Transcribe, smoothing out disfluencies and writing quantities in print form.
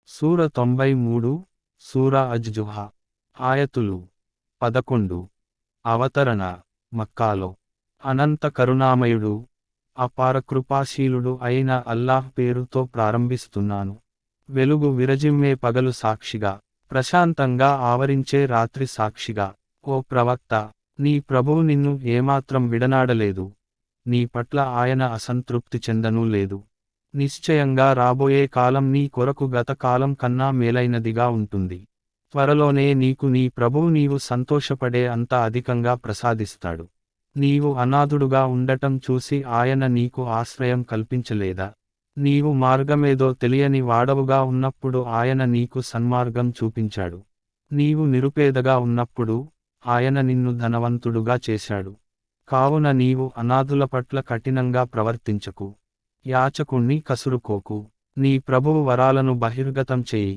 సూర 93 సూరా అజ్జుహా ఆయతులు 11 అవతరణ మక్కాలో అనంత కరుణామయుడు అపార కృపాశీలుడు అయిన అల్లాహ్ పేరుతో ప్రారంభిస్తున్నాను. వెలుగు విరజిమ్మే పగలు సాక్షిగా, ప్రశాంతంగా ఆవరించే రాత్రి సాక్షిగా. ఓ ప్రవక్త, నీ ప్రభువు నిన్ను ఏమాత్రం విడనాడలేదు, నీ పట్ల ఆయన అసంతృప్తి చెందనూ లేదు. నిశ్చయంగా రాబోయే కాలం నీ కొరకు గత కాలం కన్నా మేలైనదిగా ఉంటుంది. త్వరలోనే నీకు నీ ప్రభువు నీవు సంతోషపడే అంత అధికంగా ప్రసాదిస్తాడు. నీవు అనాథుడుగా ఉండటం చూసి ఆయన నీకు ఆశ్రయం కల్పించలేదా? నీవు మార్గమేదో తెలియని వాడవుగా ఉన్నప్పుడు ఆయన నీకు సన్మార్గం చూపించాడు. నీవు నిరుపేదగా ఉన్నప్పుడు ఆయన నిన్ను ధనవంతుడుగా చేశాడు. కావున నీవు అనాథుల పట్ల కఠినంగా ప్రవర్తించకు, యాచకుణ్ణి కసురుకోకు. నీ ప్రభువు వరాలను బహిర్గతం చేయి.